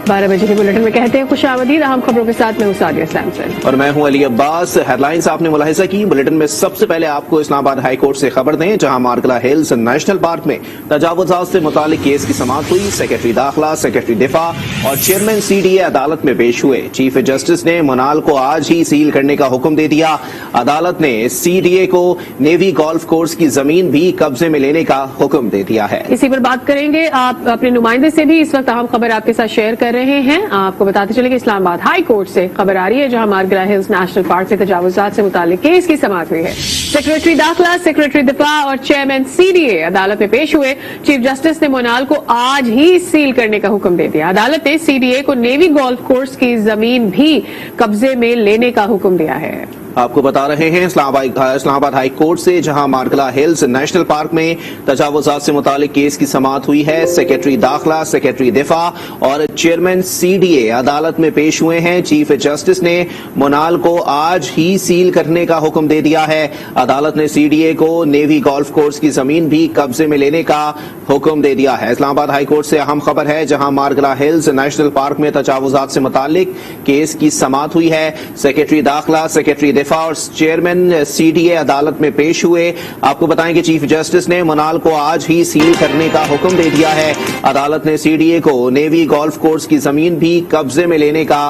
12 बजे के बुलेटिन में कहते हैं खुशामदीद। अहम खबरों के साथ मैं हूं सादिया सैमसन और मैं हूं अली अब्बास। हेडलाइंस आपने मुलाहिजा की। बुलेटिन में सबसे पहले आपको इस्लामाबाद हाई कोर्ट से खबर दें, जहां मार्गला हिल्स नेशनल पार्क में तजावुजात से मुतालिक केस की समाअत हुई। सेक्रेटरी दाखिला, सेक्रेटरी दिफा और चेयरमैन CDA अदालत में पेश हुए। चीफ जस्टिस ने मोनाल को आज ही सील करने का हुक्म दे दिया। अदालत ने CDA को नेवी गोल्फ कोर्स की जमीन भी कब्जे में लेने का हुक्म दे दिया है। इसी पर बात करेंगे आप अपने नुमाइंदे से भी। इस वक्त अहम खबर आपके साथ शेयर कर रहे हैं। आपको बताते चले कि इस्लामाबाद हाई कोर्ट से खबर आ रही है, जहां मार्गला हिल्स नेशनल पार्क में तजावुजात से मुतालिक केस की समाअत हुई है। सेक्रेटरी दाखिला, सेक्रेटरी दिफा और चेयरमैन CDA अदालत में पेश हुए। चीफ जस्टिस ने मोनाल को आज ही सील करने का हुक्म दे दिया। अदालत ने CDA को नेवी गोल्फ कोर्स की जमीन भी कब्जे में लेने का हुक्म दिया है। आपको बता रहे हैं इस्लामाबाद हाई कोर्ट से, जहां मार्गला हिल्स नेशनल पार्क में तजावुजात से मुतालिक केस की समाअत हुई है। सेक्रेटरी दाखिला, सेक्रेटरी दिफा और चेयरमैन CDA अदालत में पेश हुए हैं। चीफ जस्टिस ने मोनाल को आज ही सील करने का हुक्म दे दिया है। अदालत ने CDA को नेवी गोल्फ कोर्स की जमीन भी कब्जे में लेने का हुक्म दे दिया है। इस्लामाबाद हाई कोर्ट से अहम खबर है, जहां मार्गला हिल्स नेशनल पार्क में तजावुजात से मुतालिक केस की समाअत हुई है। सेक्रेटरी दाखिला, सेक्रेटरी दिफा और चेयरमैन CDA अदालत में पेश हुए। आपको बताएं कि चीफ जस्टिस ने मोनाल को आज ही सील करने का हुक्म दे दिया है। अदालत ने CDA को नेवी गोल्फ कोर्स की जमीन भी कब्जे में लेने का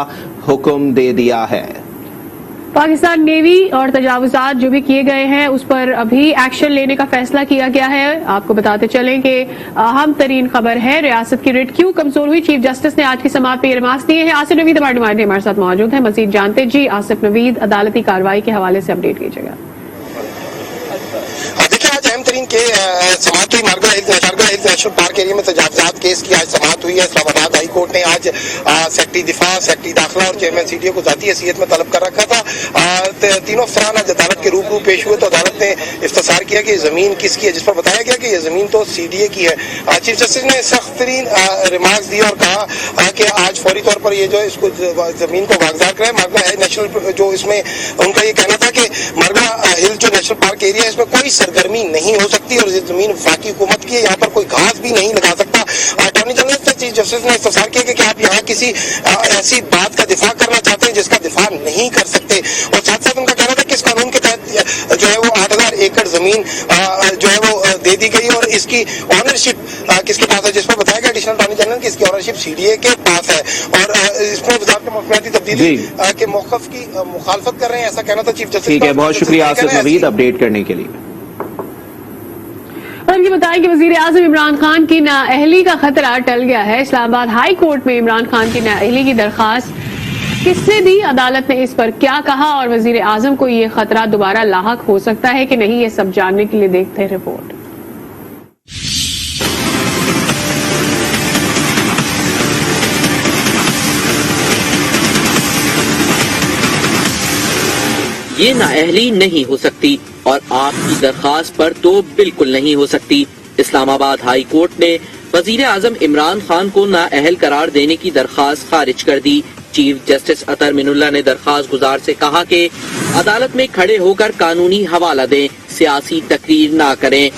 हुक्म दे दिया है। पाकिस्तान नेवी और तजावुजात जो भी किए गए हैं उस पर अभी एक्शन लेने का फैसला किया गया है। आपको बताते चलें कि अहम तरीन खबर है, रियासत की रिट क्यों कमजोर हुई। चीफ जस्टिस ने आज की समाअत पे ये रिमार्क्स दिए हैं। आसिफ नवीद हमारे नुमाइंदे हमारे साथ मौजूद हैं, मजीद जानते जी। आसिफ नवीद, अदालती कार्रवाई के हवाले से अपडेट कीजिएगा। देखिए, आज अहम तरीन के समाअत हुई मार्गला हिल्स नेशनल पार्क एरिया में तजावुजात केस की आज समाअत हुई है। इस्लामाबाद हाई कोर्ट ने आज सेक्रेटरी दिफा, सेक्रेटरी दाखिला और चेयरमैन CDA को जाती हैसियत में तलब कर रखा था। तीनों अफसरान आज अदालत के रूबरू पेश हुए तो अदालत ने इफ्तिसार किया कि जमीन किसकी है, जिस पर बताया गया कि ये जमीन तो CDA की है। चीफ जस्टिस ने सख्त तरीन रिमार्क्स दिए और कहा कि आज फौरी तौर पर ये जो इसको जमीन को वागजार कराए। मार्गला नेशनल जो इसमें उनका ये कहना था कि मार्गला हिल जो नेशनल पार्क एरिया है इसमें कोई सरगर्मी नहीं हो सकती और ये जमीन वफाकी हुकूमत की है, यहाँ पर कोई घास भी नहीं लगा सकता। अटॉर्नी जनरल से चीफ जस्टिस ने इफ्तिसार किया कि आप यहाँ किसी ऐसी बात का दिफा करना चाहते हैं जिसका दिफा नहीं कर सकते। और साथ साथ उनका कहना था कि इस कानून के तहत जो है वो 8000 एकड़ जमीन जो है वो दे दी गई और इसकी ऑनरशिप किसके पास है, जिस पर बताया गया एडिशनल अटॉर्नी जनरल की इसकी ऑनरशिप CDA के पास है। और इसमें वजारत मौसमियाती तब्दीली के मौक़िफ़ की मुखालफत कर रहे हैं, ऐसा कहना था चीफ जस्टिस। ठीक है, बहुत शुक्रिया आसिफ नवीद अपडेट करने के लिए। और ये बताएं कि वजीर आजम इमरान खान की नाअहली का खतरा टल गया है। इस्लामाबाद हाई कोर्ट में इमरान खान की नाअहली की दरखास्त किसने दी, अदालत ने इस पर क्या कहा और वजीर आजम को ये खतरा दोबारा लाहक हो सकता है कि नहीं, ये सब जानने के लिए देखते हैं रिपोर्ट। ये नाअहली नहीं हो सकती और आपकी दरखास्त पर तो बिल्कुल नहीं हो सकती। इस्लामाबाद हाई कोर्ट ने वजीर आजम इमरान खान को नाअहल करार देने की दरखास्त खारिज कर दी। चीफ जस्टिस अतर मिनुल्लाह ने दरखास्त गुजार से कहा कि अदालत में खड़े होकर कानूनी हवाला दें, सियासी तकरीर ना करें।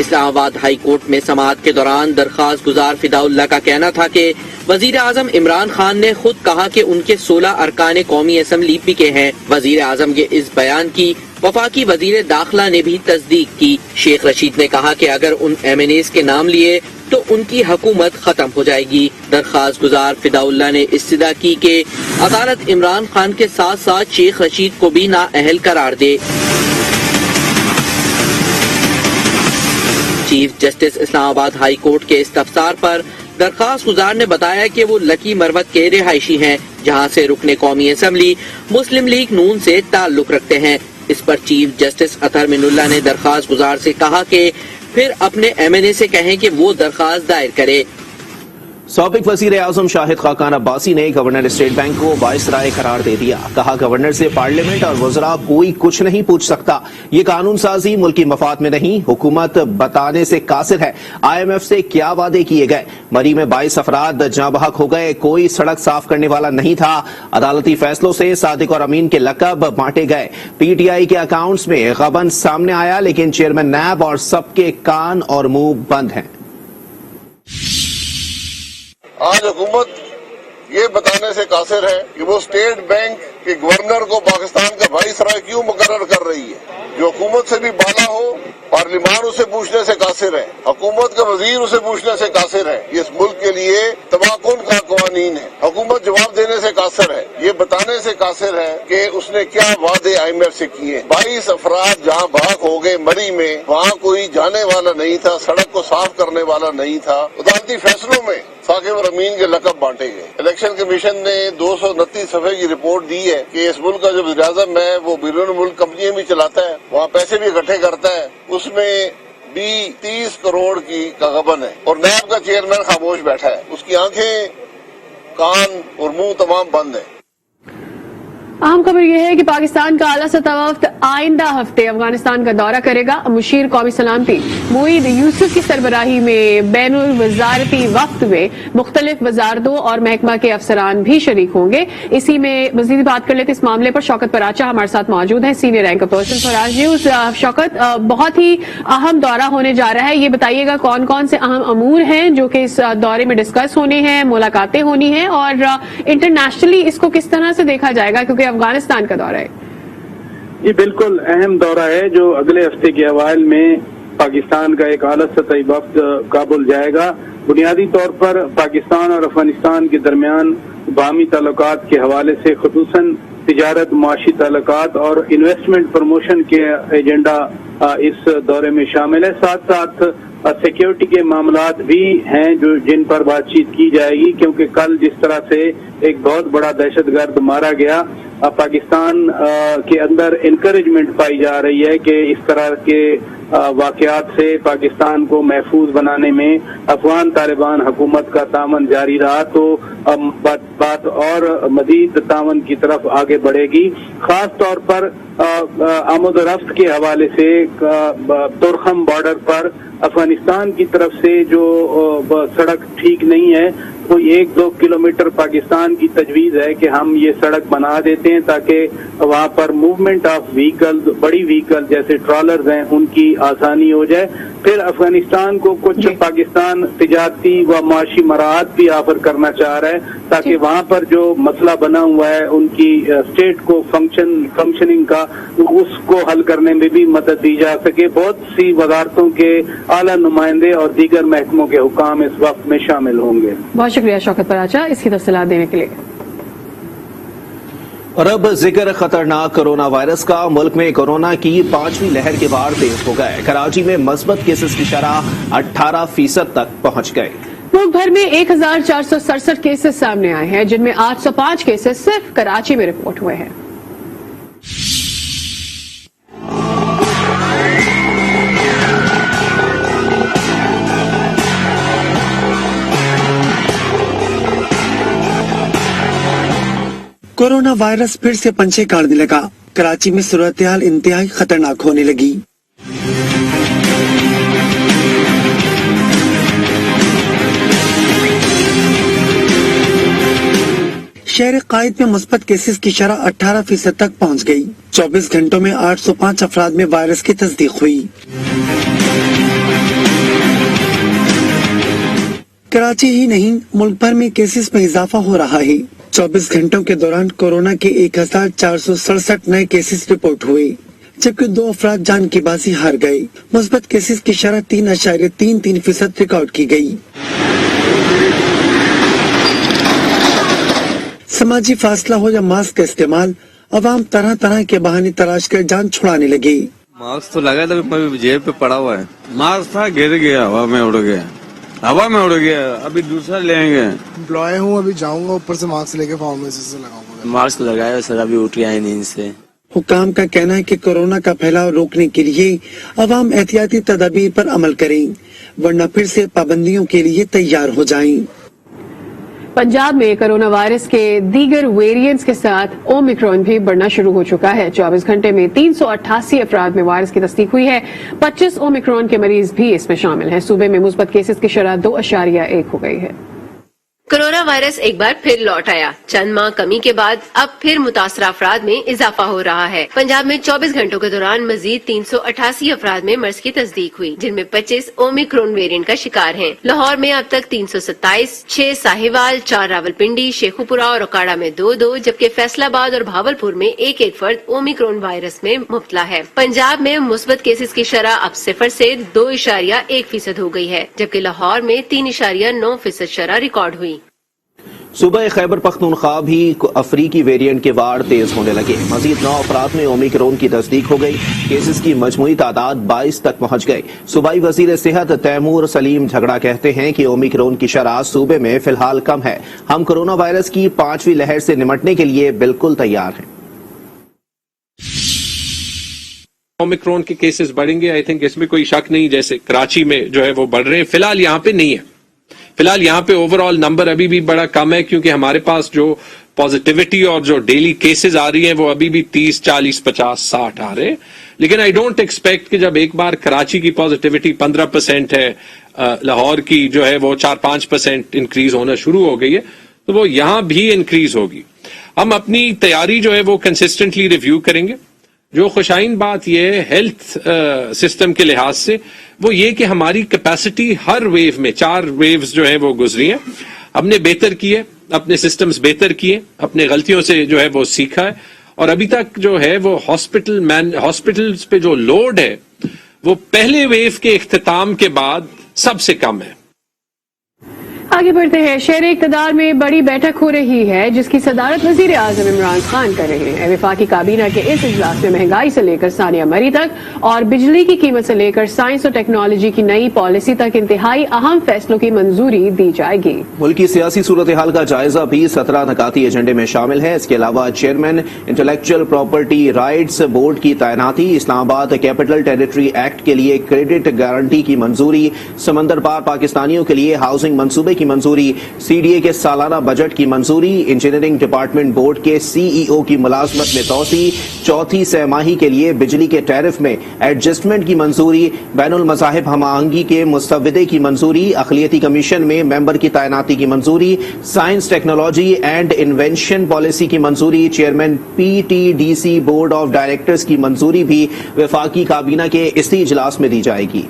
इस्लामाबाद हाई कोर्ट में समाअत के दौरान दरखास्त गुजार फिदाउल्लाह का कहना था कि वजीर आजम इमरान खान ने खुद कहा कि उनके 16 अरकान कौमी असम्बली बिके हैं। वजीर आजम के इस बयान की वफाकी वजीर दाखिला ने भी तस्दीक की। शेख रशीद ने कहा कि अगर उन MNAs के नाम लिए तो उनकी हुकूमत खत्म हो जाएगी। दरखास्त गुजार फिदाउल्लाह ने इस्तदा की कि अदालत इमरान खान के साथ साथ शेख रशीद को भी नाअहल करार दे। Chief justice Islamabad high court के इस्तफसार पर दरखास्त गुजार ने बताया कि वो लकी मरवत के रिहायशी हैं, जहां से रुकने कौमी असम्बली मुस्लिम लीग नून से ताल्लुक रखते हैं। इस पर चीफ जस्टिस अतर मिनुल्लाह ने दरखास्त गुजार से कहा कि फिर अपने MNA से कहें कि वो दरखास्त दायर करे। سابق وزیر اعظم شاہد خاقان عباسی نے گورنر اسٹیٹ بینک کو وائسرائے قرار دے دیا. کہا گورنر سے پارلیمنٹ اور وزراء کوئی کچھ نہیں پوچھ سکتا. یہ قانون سازی ملکی مفاد میں نہیں، حکومت بتانے سے قاصر ہے. IMF سے کیا وعدے کیے گئے؟ مری میں 22 افراد جاں بحق ہو گئے، کوئی سڑک صاف کرنے والا نہیں تھا. عدالتی فیصلوں سے صادق اور امین کے لقب بانٹے گئے. PTI کے اکاؤنٹس میں غبن سامنے آیا، لیکن چیئرمین نیب اور سب کے کان اور منہ بند ہیں. آج حکومت یہ بتانے سے قاصر ہے کہ وہ اسٹیٹ بینک کے گورنر کو پاکستان کا وائسرائے کیوں مقرر کر رہی ہے. جو حکومت سے بھی بالا ہو، پارلیمان اسے پوچھنے سے قاصر ہے، حکومت کا وزیر اسے پوچھنے سے قاصر ہے. یہ اس ملک کے لیے تباہ کن کا قوانین ہے. حکومت جواب دینے سے قاصر ہے، یہ بتانے سے قاصر ہے کہ اس نے کیا وعدے IMF سے کیے. 22 افراد جہاں بھاگ ہو گئے مری میں، وہاں کوئی جانے والا نہیں تھا، سڑک کو صاف کرنے والا نہیں تھا. عدالتی فیصلوں میں ثاقب اور امین کے لقب بانٹے گئے. الیکشن کمیشن نے 229 صفحے کی رپورٹ دی ہے کہ اس ملک کا جو وزیر اعظم ہے وہ بیرون ملک کمپنیاں بھی چلاتا ہے، وہاں پیسے بھی اکٹھے کرتا ہے، اس میں بھی 30 کروڑ کا غبن ہے. اور نیب کا چیئرمین خاموش بیٹھا ہے، اس کی آنکھیں، کان اور منہ تمام بند ہیں. اہم خبر یہ ہے کہ پاکستان کا اعلیٰ سطح وفد آئندہ ہفتے افغانستان کا دورہ کرے گا. مشیر قومی سلامتی معید یوسف کی سربراہی میں بین الوزارتی وفد میں مختلف وزارتوں اور محکمہ کے افسران بھی شریک ہوں گے. اسی میں مزید بات کر لیتے اس معاملے پر شوکت پراچا ہمارے ساتھ موجود ہیں، سینئر اینکر پرسن فراز نیوز. شوکت، بہت ہی اہم دورہ ہونے جا رہا ہے، یہ بتائیے گا کون کون سے اہم امور ہیں جو کہ اس دورے میں ڈسکس ہونے ہیں، ملاقاتیں ہونی ہیں، اور انٹرنیشنلی اس کو کس طرح سے دیکھا جائے گا کیونکہ افغانستان کا دورہ ہے؟ یہ بالکل اہم دورہ ہے جو اگلے ہفتے کے اوائل میں پاکستان کا ایک اعلیٰ سطحی وفد کابل جائے گا. بنیادی طور پر پاکستان اور افغانستان کے درمیان باہمی تعلقات کے حوالے سے خصوصاً تجارت، معاشی تعلقات اور انویسٹمنٹ پروموشن کے ایجنڈا اس دورے میں شامل ہے. ساتھ ساتھ سیکیورٹی کے معاملات بھی ہیں جن پر بات چیت کی جائے گی، کیونکہ کل جس طرح سے ایک بہت بڑا دہشت گرد مارا گیا، پاکستان کے اندر انکریجمنٹ پائی جا رہی ہے کہ اس طرح کے واقعات سے پاکستان کو محفوظ بنانے میں افغان طالبان حکومت کا تعاون جاری رہا تو بات اور مزید تعاون کی طرف آگے بڑھے گی. خاص طور پر آمد و رفت کے حوالے سے تورخم بارڈر پر افغانستان کی طرف سے جو سڑک ٹھیک نہیں ہے، کوئی 1-2 کلومیٹر پاکستان کی تجویز ہے کہ ہم یہ سڑک بنا دیتے ہیں تاکہ وہاں پر موومنٹ آف وہیکل، بڑی وہیکل جیسے ٹرالرز ہیں، ان کی آسانی ہو جائے. پھر افغانستان کو کچھ پاکستان تجارتی و معاشی مراحت بھی آفر کرنا چاہ رہا ہے تاکہ وہاں پر جو مسئلہ بنا ہوا ہے ان کی اسٹیٹ کو فنکشننگ کا، اس کو حل کرنے میں بھی مدد دی جا سکے. بہت سی وزارتوں کے اعلیٰ نمائندے اور دیگر محکموں کے حکام اس وقت میں شامل ہوں گے. بہت شکریہ شوکت پراچا اس کی تفصیلات دینے کے لیے. اور اب ذکر خطرناک کرونا وائرس کا. ملک میں کورونا کی 5ویں لہر کے بار تیز ہو گئے. کراچی میں مثبت کیسز کی شرح 18% تک پہنچ گئی. ملک بھر میں 1467 کیسز سامنے آئے ہیں، جن میں 805 کیسز صرف کراچی میں رپورٹ ہوئے ہیں. کورونا وائرس پھر سے پنچے کاٹنے لگا. کراچی میں صورتحال انتہائی خطرناک ہونے لگی. شہر قائد میں مثبت کیسز کی شرح 18% تک پہنچ گئی. 24 گھنٹوں میں 805 افراد میں وائرس کی تصدیق ہوئی. کراچی ہی نہیں، ملک بھر میں کیسز میں اضافہ ہو رہا ہے. 24 گھنٹوں کے دوران کورونا کے 1467 نئے کیسز رپورٹ ہوئے، جبکہ 2 افراد جان کی بازی ہار گئے. مثبت کیسز کی شرح 3.33% ریکارڈ کی گئی. سماجی فاصلہ ہو یا ماسک کا استعمال، عوام طرح طرح کے بہانے تلاش کر جان چھڑانے لگے. ماسک تو لگا تھا، جیب پہ پڑا ہوا ہے. ماسک تھا، گر گیا، ہوا میں اڑ گیا. ابھی دوسرا لیں گے. امپلائی ہوں، ابھی جاؤں گا اوپر سے ماسک لے کے فارمیسی سے لگاؤں گا. ماسک لگایا سر، ابھی اٹھ گیا نیند سے. حکام کا کہنا ہے کہ کورونا کا پھیلاؤ روکنے کے لیے عوام احتیاطی تدابیر پر عمل کریں، ورنہ پھر سے پابندیوں کے لیے تیار ہو جائیں. पंजाब में कोरोना वायरस के दीगर वेरिएंट्स के साथ ओमिक्रॉन भी बढ़ना शुरू हो चुका है। 24 घंटे में 388 अफराद में वायरस की तस्दीक हुई है। 25 ओमिक्रॉन के मरीज भी इसमें शामिल हैं। सूबे में मुस्बत केसेस की शरह 2.1 हो गई है। कोरोना वायरस एक बार फिर लौट आया। चंद माह कमी के बाद अब फिर मुतासरा अफराद में इजाफा हो रहा है। पंजाब में 24 घंटों के दौरान मजीद 388 अफराद में मर्ज की तस्दीक हुई, जिनमें 25 ओमिक्रॉन वेरिएंट का शिकार हैं। लाहौर में अब तक 327, 6 साहिवाल, 4 रावलपिंडी, शेखुपुरा और ओकाड़ा में 2-2, जबकि फैसलाबाद और भावलपुर में एक फर्द ओमिक्रॉन वायरस में मुब्तला है। पंजाब में मुस्बत केसेस की शरह अब 0 से 2.1% हो गई है, जबकि लाहौर में 3.9% शरह रिकॉर्ड हुई। सूबह खैबर पख्तूनख्वा भी अफ्रीकी वेरिएंट के वार तेज होने लगे। मजीद 9 अफराद में ओमिक्रॉन की तस्दीक हो गई। केसेस की मजमूई तादाद 22 तक पहुंच गई। सूबाई वजीर सेहत तैमूर सलीम झगड़ा कहते हैं कि ओमिक्रॉन की शरह सूबे में फिलहाल कम है। हम कोरोना वायरस की 5वीं लहर से निपटने के लिए बिल्कुल तैयार हैं। ओमिक्रॉन के केसेस बढ़ेंगे, आई थिंक इसमें कोई शक नहीं। जैसे कराची में जो है वो बढ़ रहे हैं, फिलहाल यहाँ पे नहीं है। फिलहाल यहाँ पे ओवरऑल नंबर अभी भी बड़ा कम है, क्योंकि हमारे पास जो पॉजिटिविटी और जो डेली केसेस आ रही हैं वो अभी भी 30, 40, 50, 60 आ रहे हैं। लेकिन आई डोंट एक्सपेक्ट कि जब एक बार कराची की पॉजिटिविटी 15% है, लाहौर की जो है वो 4-5% इंक्रीज होना शुरू हो गई है, तो वो यहाँ भी इंक्रीज होगी। हम अपनी तैयारी जो है वो कंसिस्टेंटली रिव्यू करेंगे। जो खुशाइन बात यह है हेल्थ सिस्टम के लिहाज से, वो ये कि हमारी कैपेसिटी हर वेव में 4 वेव्स जो है वो गुजरी है। हमने बेहतर किए, अपने सिस्टम्स बेहतर किए, अपने गलतियों से जो है वो सीखा है, और अभी तक जो है वो हॉस्पिटल्स पे जो लोड है वो पहले वेव के इख्तिताम के बाद सबसे कम है। आगे बढ़ते हैं। शहर इक़्तिदार में बड़ी बैठक हो रही है, जिसकी सदारत वजीर आजम इमरान खान कर रहे हैं। वफाकी काबीना के इस इजलास में महंगाई से लेकर सानिया मरी तक और बिजली की कीमत से लेकर साइंस और टेक्नोलॉजी की नई पॉलिसी तक इंतहाई अहम फैसलों की मंजूरी दी जाएगी। मुल्क की सियासी सूरत हाल का जायजा भी 17 नकाती एजेंडे में शामिल है। इसके अलावा chairman intellectual property rights board की तैनाती, इस्लामाबाद कैपिटल टेरिटरी एक्ट के लिए क्रेडिट गारंटी की मंजूरी, समंदर पार पाकिस्तानियों के लिए हाउसिंग मंसूबे की मंजूरी, सीडीए के सालाना बजट की मंजूरी, इंजीनियरिंग डिपार्टमेंट बोर्ड के सीईओ की मुलाजमत में तोसी, चौथी सहमाही के लिए बिजली के टैरिफ में एडजस्टमेंट की मंजूरी, बैनुल मज़ाहिब हमआहंगी के मुस्तविदे की मंजूरी, अक़लियती कमीशन में मेंबर की तैनाती की मंजूरी, science technology and invention policy की मंजूरी, chairman PTDC board of directors की मंजूरी भी वफाकी काबीना के इसी इजलास में दी जाएगी।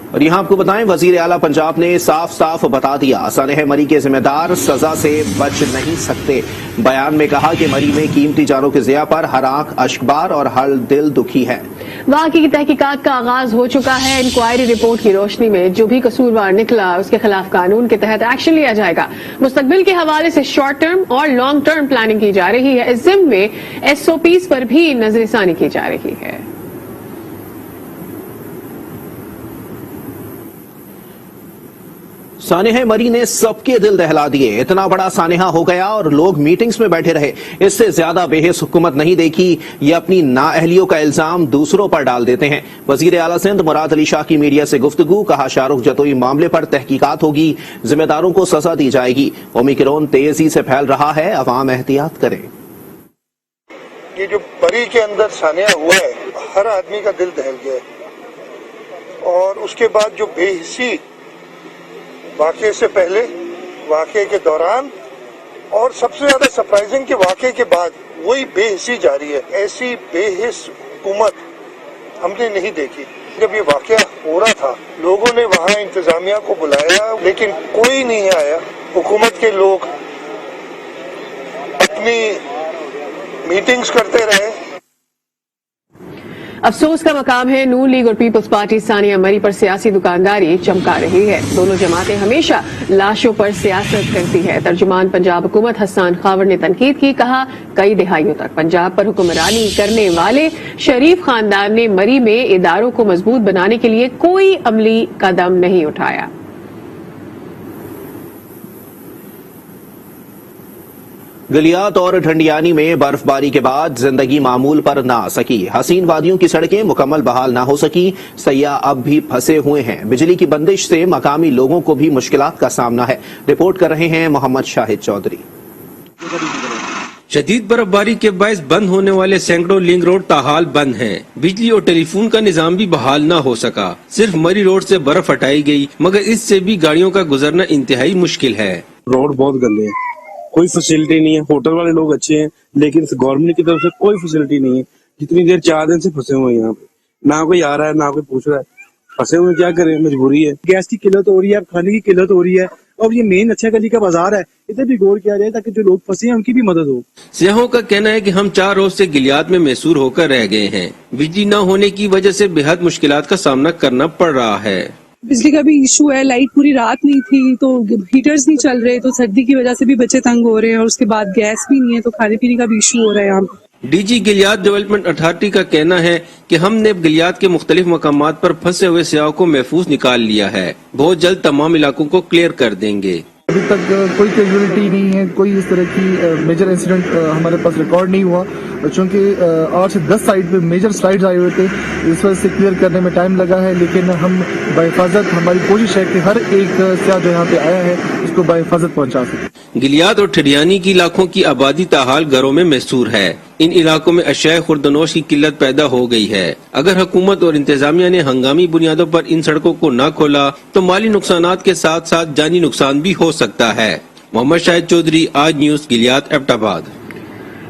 और यहाँ आपको बताएं, वजीर आला पंजाब ने साफ साफ बता दिया, सानेह मरी के जिम्मेदार सजा से बच नहीं सकते। बयान में कहा कि मरी में कीमती जानों के ज़िया पर हर आंख अश्कबार और हर दिल दुखी है। वाक़ई की तहकीकात का आगाज हो चुका है। इंक्वायरी रिपोर्ट की रोशनी में जो भी कसूरवार निकला उसके खिलाफ कानून के तहत एक्शन लिया जाएगा। मुस्तकबिल के हवाले से शॉर्ट टर्म और लॉन्ग टर्म प्लानिंग की जा रही है। इस ज़िम्न में SOPs पर भी नजरसानी की जा रही है। सानेहा मरी ने सबके दिल दहला दिए। इतना बड़ा सानेहा हो गया और लोग मीटिंग्स में बैठे रहे। इससे ज्यादा बेहिस हुकूमत नहीं देखी। ये अपनी नाअहलियों का इल्जाम दूसरों पर डाल देते हैं। वजीर आला सिंध मुराद अली शाह की मीडिया से गुफ्तगू, कहा शाहरुख जतोई मामले पर तहकीकात होगी, जिम्मेदारों को सजा दी जाएगी। ओमिक्रॉन तेजी से फैल रहा है, अवाम एहतियात करें। ये जो मरी के अंदर सानिया हुआ है, हर आदमी का दिल दहल गया है। और उसके बाद जो बेहिसी वाक़े से पहले, वाक़े के दौरान और सबसे ज्यादा सरप्राइजिंग कि वाक़े के बाद वही बेहिसी जारी है। ऐसी बेहिस हुकूमत हमने नहीं देखी। जब ये वाक़या हो रहा था, लोगों ने वहाँ इंतजामिया को बुलाया, लेकिन कोई नहीं आया। हुकूमत के लोग अपनी मीटिंग्स करते रहे। अफसोस का मकाम है, नून लीग और पीपल्स पार्टी सानिया मरी पर सियासी दुकानदारी चमका रही है। दोनों जमातें हमेशा लाशों पर सियासत करती है। तर्जुमान पंजाब हुकूमत हसन खावर ने तनकीद की, कहा कई दिहाइयों तक पंजाब पर हुक्मरानी करने वाले शरीफ खानदान ने मरी में इदारों को मजबूत बनाने के लिए कोई अमली कदम नहीं उठाया। गलियात और ठंडियानी में बर्फबारी के बाद जिंदगी मामूल पर ना आ सकी। हसीन वादियों की सड़कें मुकम्मल बहाल ना हो सकी। सयाह अब भी फंसे हुए हैं। बिजली की बंदिश से मकामी लोगों को भी मुश्किलात का सामना है। रिपोर्ट कर रहे हैं मोहम्मद शाहिद चौधरी। शदीद बर्फबारी के बायस बंद होने वाले सैकड़ों लिंक रोड ताहाल बंद हैं। बिजली और टेलीफोन का निजाम भी बहाल न हो सका। सिर्फ मरी रोड से बर्फ हटाई गई, मगर इससे भी गाड़ियों का गुजरना इंतहाई मुश्किल है। रोड बहुत गंदे हैं, कोई फैसिलिटी नहीं है। होटल वाले लोग अच्छे हैं, लेकिन गवर्नमेंट की तरफ से कोई फैसिलिटी नहीं है। जितनी देर 4 दिन से फंसे हुए हैं यहाँ पे, ना कोई आ रहा है ना कोई पूछ रहा है। फंसे हुए क्या करें, मजबूरी है। गैस की किल्लत हो रही है, खाने की किल्लत हो रही है, और ये मेन अच्छा गली का बाजार है, इधर भी गौर किया जाए ताकि जो लोग फंसे हैं उनकी भी मदद हो। सियाहों का कहना है कि हम 4 रोज से गिलियात में मैसूर होकर रह गए हैं। बिजली न होने की वजह से बेहद मुश्किलात का सामना करना पड़ रहा है। बिजली का भी इशू है, लाइट पूरी रात नहीं थी तो हीटर्स नहीं चल रहे, तो सर्दी की वजह से भी बच्चे तंग हो रहे हैं, और उसके बाद गैस भी नहीं है, तो खाने पीने का भी इशू हो रहा है यहाँ पे। डीजी गिलियात डेवलपमेंट अथॉरिटी का कहना है कि हमने गिलियात के मुख्तलिफ मकामात पर फंसे हुए सियाहों को महफूज निकाल लिया है। बहुत जल्द तमाम इलाकों को क्लियर कर देंगे। अभी तक कोई कैजुअलिटी नहीं है, कोई इस तरह की मेजर इंसिडेंट हमारे पास रिकॉर्ड नहीं हुआ। चूँकि 8 से 10 साइड पे मेजर स्लाइड्स आए हुए थे, इस वजह से क्लियर करने में टाइम लगा है, लेकिन हम बाहिफाजत, हमारी कोशिश है कि हर एक सियाह जो यहाँ पे आया है उसको बाहिफाजत पहुँचा सके। गिलियात और ठडियानी की इलाकों की आबादी ताहाल घरों में मैसूर है। इन इलाकों में अशिया खुर्दनोश की किल्लत पैदा हो गई है। अगर हुकूमत और इंतजामिया ने हंगामी बुनियादों पर इन सड़कों को न खोला तो माली नुकसानात के साथ साथ जानी नुकसान भी हो सकता है। मोहम्मद शाहिद चौधरी, आज न्यूज, गिलियात, एबटाबाद।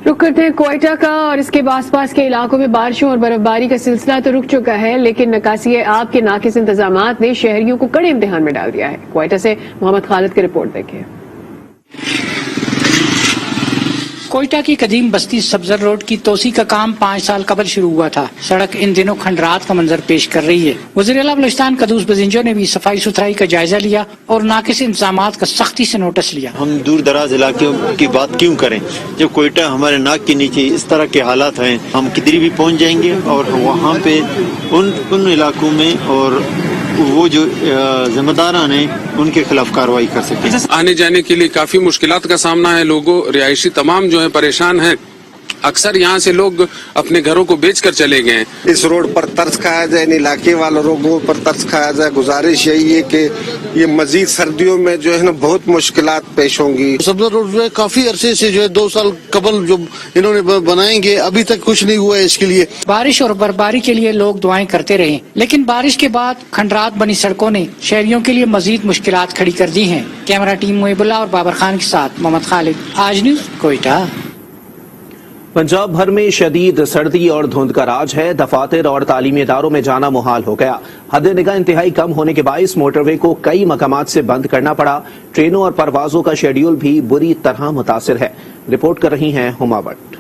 रुक करते हैं क्वेटा का, और इसके आसपास के इलाकों में बारिशों और बर्फबारी का सिलसिला तो रुक चुका है, लेकिन नकासी आब के नाकिस इंतजामात ने शहरियों को कड़े इम्तिहान में डाल दिया है। क्वेटा से मोहम्मद खालिद की रिपोर्ट देखिए। कोयटा की कदीम बस्ती सब्जर रोड की तोसी का काम 5 साल कबल शुरू हुआ था। सड़क इन दिनों खंडरात का मंजर पेश कर रही है। वज़ीर आला बलूचिस्तान कदूस बजिंजो ने भी सफाई सुथराई का जायजा लिया और नाकिस इंतजामात का सख्ती से नोटिस लिया। हम दूर दराज इलाकों की बात क्यों करें, जब कोयटा हमारे नाक के नीचे इस तरह के हालात हैं, हम किधर भी पहुंच जाएंगे और वहाँ पे उन इलाकों में और वो जो जिम्मेदारान हैं उनके खिलाफ कार्रवाई कर सकते हैं। आने जाने के लिए काफी मुश्किलात का सामना है। लोगों, रिहायशी तमाम जो है परेशान हैं। अक्सर यहाँ से लोग अपने घरों को बेचकर चले गए। इस रोड पर तरस खाया जाए, इन इलाके वाले लोगों पर तरस खाया जाए। गुजारिश यही है कि ये मजीद सर्दियों में जो है ना बहुत मुश्किलात पेश होंगी। सब्जर रोड जो है काफी अरसे से जो है 2 साल कबल जो इन्होंने बनाएंगे, अभी तक कुछ नहीं हुआ है इसके लिए। बारिश और बर्फबारी के लिए लोग दुआएं करते रहे, लेकिन बारिश के बाद खंडरात बनी सड़कों ने शहरियों के लिए मजीद मुश्किलात खड़ी कर दी हैं। कैमरा टीम मुहिबुल्लाह और बाबर खान के साथ मोहम्मद खालिद, आज न्यूज, कोयटा। पंजाब भर में शदीद सर्दी और धुंध का राज है। दफातर और तालीमी इदारों में जाना मुहाल हो गया। हद निगाह इंतहाई कम होने के बायस मोटरवे को कई मकामात से बंद करना पड़ा। ट्रेनों और परवाजों का शेड्यूल भी बुरी तरह मुतासिर है। रिपोर्ट कर रही हैं हुमा भट्ट।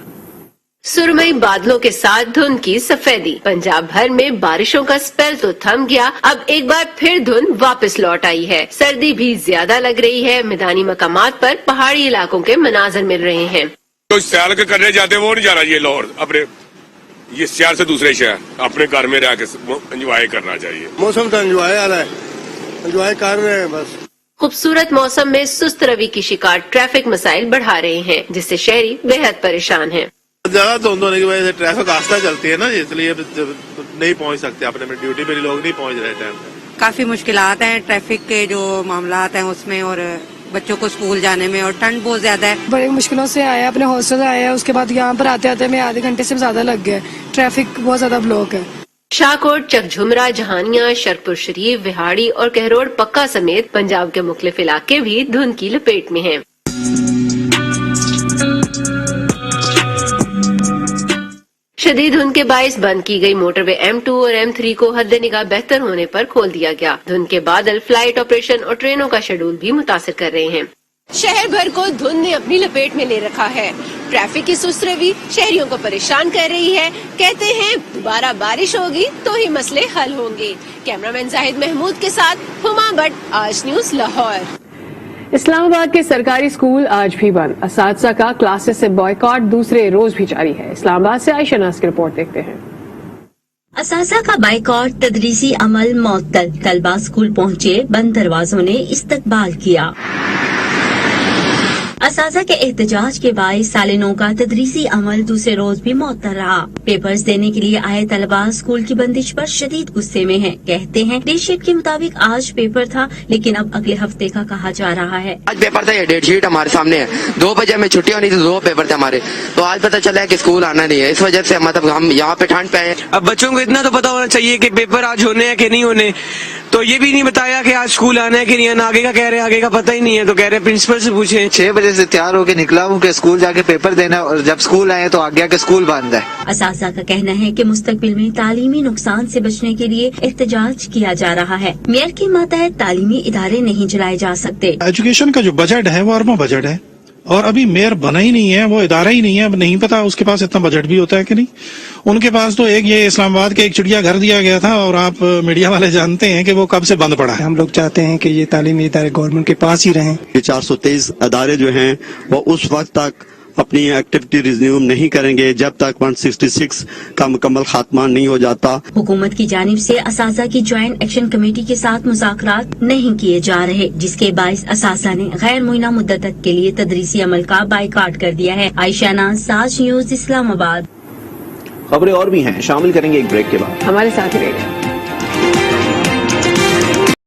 सुरमई बादलों के साथ धुंध की सफेदी। पंजाब भर में बारिशों का स्पेल तो थम गया, अब एक बार फिर धुंध वापस लौट आई है। सर्दी भी ज्यादा लग रही है। मैदानी मकामात पर पहाड़ी इलाकों के मनाजर मिल रहे हैं। तो सैर के करने जाते वो नहीं जा रहा, ये लाहौर अपने ये शहर से दूसरे शहर अपने घर में रह के एंजॉय करना चाहिए। मौसम तो एंजॉय आ रहा है, एंजॉय कर रहे हैं बस। खूबसूरत मौसम में सुस्त रवि की शिकार ट्रैफिक मसाइल बढ़ा रहे हैं, जिससे शहरी बेहद परेशान हैं। ज्यादा धुंध होने की वजह से ट्रैफिक आस्था चलती है ना, इसलिए नहीं पहुंच सकते अपने ड्यूटी पे। लोग नहीं पहुंच रहे टाइम पे। काफी मुश्किलात हैं ट्रैफिक के जो मामलात हैं उसमें, और बच्चों को स्कूल जाने में, और ठंड बहुत ज्यादा है। बड़ी मुश्किलों से आया, अपने हॉस्टल आया, उसके बाद यहाँ पर आते आते में आधे घंटे से ज्यादा लग गया। ट्रैफिक बहुत ज्यादा ब्लॉक है। शाहकोट, चकझुमरा, जहानिया, शरपुर शरीफ, विहाड़ी और कहरोड़ पक्का समेत पंजाब के मुख्तलिफ इलाके भी धुंध की लपेट में हैं। शदीद धुंध के बायस बंद की गई मोटरवे M2 और M3 को हद निगाह बेहतर होने पर खोल दिया गया। धुंध के बादल फ्लाइट ऑपरेशन और ट्रेनों का शेड्यूल भी मुतासिर कर रहे हैं। शहर भर को धुंध ने अपनी लपेट में ले रखा है। ट्रैफिक की सुस्त रवि शहरियों को परेशान कर रही है। कहते हैं दोबारा बारिश होगी तो ही मसले हल होंगे। कैमरामैन जाहिद महमूद के साथ हुमा भट्ट, आज न्यूज, लाहौर। इस्लामाबाद के सरकारी स्कूल आज भी बंद। असातिज़ा का क्लासेस से बॉयकॉट दूसरे रोज भी जारी है। इस्लामाबाद से आयशा नाज़ की रिपोर्ट देखते हैं। असातिज़ा का बाइकॉट, तदरीसी अमल मुअत्तल। तलबा स्कूल पहुँचे, बंद दरवाजों ने इस्तकबाल किया। असासा के एहतजाज के बायस साल 9 का तदरीसी अमल दूसरे रोज भी मुअत्तल रहा। पेपर्स देने के लिए आए तलबा स्कूल की बंदिश पर शदीद गुस्से में हैं। कहते हैं डेट शीट के मुताबिक आज पेपर था, लेकिन अब अगले हफ्ते का कहा जा रहा है। आज पेपर था, ये डेट शीट हमारे सामने है। 2 बजे हमें छुट्टी होनी थी, 2 पेपर थे हमारे, तो आज पता चला है कि स्कूल आना नहीं है। इस वजह से मतलब हम यहाँ पे ठंड पे हैं। अब बच्चों को इतना तो पता होना चाहिए कि पेपर आज होने हैं कि नहीं होने, तो ये भी नहीं बताया कि आज स्कूल आना है कि नहीं आना। आगे का कह रहे हैं, आगे का पता ही नहीं है, तो कह रहे हैं प्रिंसिपल से पूछें। 6 बजे से तैयार होकर निकला हूँ कि स्कूल जाके पेपर देना, और जब स्कूल आए तो आगे के स्कूल बंद है। असासा का कहना है कि मुस्तकबिल में तालीमी नुकसान से बचने के लिए एहतजाज किया जा रहा है। मेयर के मातहत तालीमी इदारे नहीं चलाए जा सकते। एजुकेशन का जो बजट है वो अरबों बजट है, और अभी मेयर बना ही नहीं है, वो इदारा ही नहीं है। अब नहीं पता उसके पास इतना बजट भी होता है कि नहीं। उनके पास तो एक ये इस्लामाबाद के एक चिड़िया घर दिया गया था, और आप मीडिया वाले जानते हैं कि वो कब से बंद पड़ा है। हम लोग चाहते हैं कि ये तालीमी इदारे गवर्नमेंट के पास ही रहें। ये 423 अदारे जो हैं वो उस वक्त तक अपनी एक्टिविटी रिज्यूम नहीं करेंगे जब तक 166 का मुकम्मल खात्मा नहीं हो जाता। हुकूमत की जानिब से असासा की ज्वाइंट एक्शन कमेटी के साथ मुज़ाकरात नहीं किए जा रहे, जिसके बायस असासा ने गैर मुइना मुद्दत तक के लिए तदरीसी अमल का बाइकाट कर दिया है। आयशा नाज, साज न्यूज, इस्लामाबाद। खबरें और भी हैं, शामिल करेंगे एक ब्रेक के बाद। हमारे साथ ही रहिए।